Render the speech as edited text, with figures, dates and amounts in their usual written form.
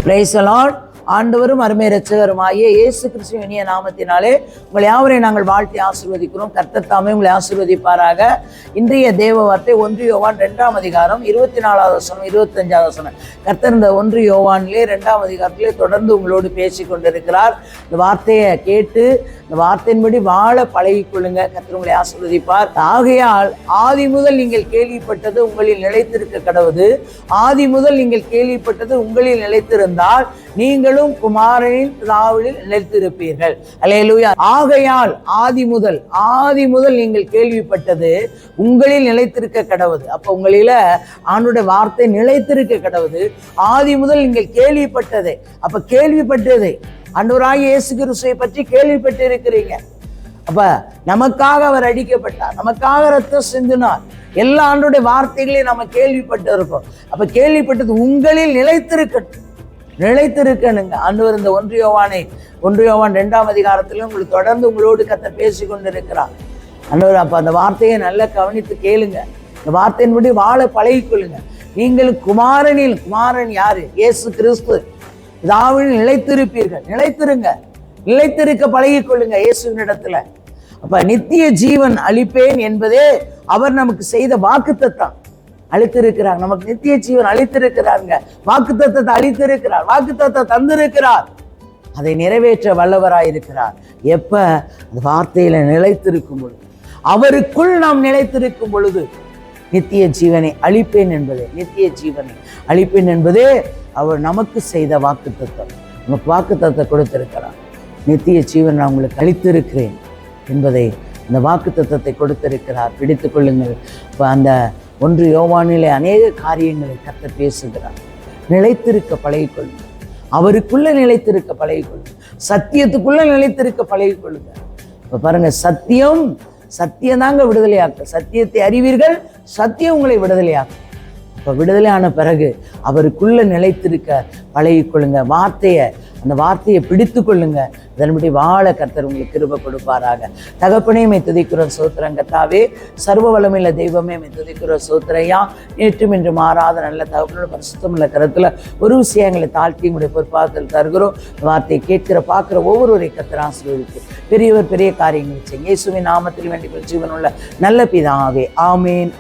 Praise the Lord. ஆண்டவரும் அருமை இரட்சகருமாகிய இயேசு கிறிஸ்துவின் இனிய நாமத்தினாலே உங்களை யாவரையும் நாங்கள் வாழ்த்தி ஆசீர்வதிக்கிறோம். கர்த்தர் தாமே உங்களை ஆசீர்வதிப்பாராக. இன்றைய தேவ வார்த்தை 1 யோவான் 2ஆம் அதிகாரம் 24வது வசனம் 25வது வசனம். கர்த்தர் இந்த 1 யோவானிலே 2ஆம் அதிகாரத்திலே தொடர்ந்து உங்களோடு பேசி கொண்டிருக்கிறார். இந்த வார்த்தையை கேட்டு இந்த வார்த்தையின்படி வாழ பழகிக் கொள்ளுங்க. கர்த்தர் உங்களை ஆசீர்வதிப்பார். ஆகையால் ஆதி முதல் நீங்கள் கேள்விப்பட்டது உங்களில் நிலைத்திருக்க கடவுது. ஆதி முதல் நீங்கள் கேள்விப்பட்டது உங்களில் நிலைத்திருந்தால் நீங்களும் குமாரனின் பிதாவில் நிலைத்திருப்பீர்கள். அல்லேலூயா. ஆகையால் ஆதி முதல் நீங்கள் கேள்விப்பட்டது உங்களில் நிலைத்திருக்க கடவுது. அப்ப உங்களில ஆண்டவருடைய வார்த்தை நிலைத்திருக்க கடவுது. ஆதி முதல் நீங்கள் கேள்விப்பட்டது. அப்ப கேள்விப்பட்டது ஆண்டவராகிய இயேசு கிறிஸ்துவை பற்றி கேள்விப்பட்டு இருக்கிறீங்க. அப்ப நமக்காக அவர் அடிக்கப்பட்டார், நமக்காக ரத்தம் சிந்தினார். எல்லா ஆண்டவருடைய வார்த்தைகளையும் நம்ம கேள்விப்பட்டு இருக்கோம். அப்ப கேள்விப்பட்டது உங்களில் நிலைத்திருக்கணுங்க. ஆண்டவர் இந்த 1 யோவான் 2ஆம் அதிகாரத்திலும் உங்களுக்கு தொடர்ந்து உங்களோடு கர்த்தர் பேசி கொண்டிருக்கிறார். ஆண்டவர் அப்ப அந்த வார்த்தையை நல்லா கவனித்து கேளுங்க. இந்த வார்த்தையின்படி வாழ பழகிக்கொள்ளுங்க. நீங்கள் குமாரன் யாரு? இயேசு கிறிஸ்து. பிதாவில் நிலைத்திருப்பீர்கள். நிலைத்திருக்க பழகிக்கொள்ளுங்க இயேசுவின் இடத்துல. அப்ப நித்திய ஜீவன் அளிப்பேன் என்பதே அவர் நமக்கு செய்த வாக்குத்தத்தம். அளித்திருக்கிறார், நமக்கு நித்திய ஜீவன் அளித்திருக்கிறாருங்க. வாக்குத்தத்தத்தை அளித்திருக்கிறார், வாக்குத்தத்தத்தை தந்திருக்கிறார். அதை நிறைவேற்ற வல்லவராயிருக்கிறார். எப்ப அந்த வார்த்தையில நிலைத்திருக்கும் பொழுது, அவருக்குள் நாம் நிலைத்திருக்கும் பொழுது நித்திய ஜீவனை அளிப்பேன் என்பதே அவர் நமக்கு செய்த வாக்குத்தத்தம். நமக்கு வாக்குத்தத்தத்தை கொடுத்திருக்கிறார். நித்திய ஜீவன் நான் உங்களுக்கு அளித்திருக்கிறேன் என்பதை அந்த வாக்குத்தத்தத்தை கொடுத்திருக்கிறார். பிடித்துக் கொள்ளுங்கள். இப்போ அந்த 1 யோவானிலே அநேக காரியங்களை கர்த்தர் பேசுகிறார். நிலைத்திருக்க பழகிக்கொள்ளுங்க. அவருக்குள்ள நிலைத்திருக்க பழகிக்கொள்ளுங்க. சத்தியத்துக்குள்ள நிலைத்திருக்க பழகிக்கொள்ளுங்க. இப்போ பாருங்க, சத்தியம் தாங்க விடுதலையாக்க. சத்தியத்தை அறிவீர்கள், சத்தியம் உங்களை விடுதலையாக்கும். இப்போ விடுதலையான பிறகு அவருக்குள்ள நிலைத்திருக்க பழகிக்கொள்ளுங்க. அந்த வார்த்தையை பிடித்து கொள்ளுங்க. அதன்படி வாழ கர்த்தர் உங்களுக்கு கிருபை கொடுப்பாராக. தகப்பனே மை துதிக்கிறோம், சோத்திரம். கர்த்தாவே, சர்வ வல்லமையுள்ள தெய்வமே மை துதிக்கிறோம், சோத்திரையா. நேற்றும் இன்று மாறாத நல்ல தகப்பனோட பரிசுத்தமுள்ள கருத்துல ஒரு விஷயங்களை தாழ்த்தி உங்களுடைய பொறுப்பாதத்தில் தருகிறோம். வார்த்தையை கேட்கிற பார்க்கிற ஒவ்வொருவரை கர்த்தர் ஆசீர்வதித்து பெரிய காரியங்களை செய்ய இயேசுவின் நாமத்தில் வேண்டிய ஜீவனுள்ள நல்ல பிதாவே. ஆமேன்.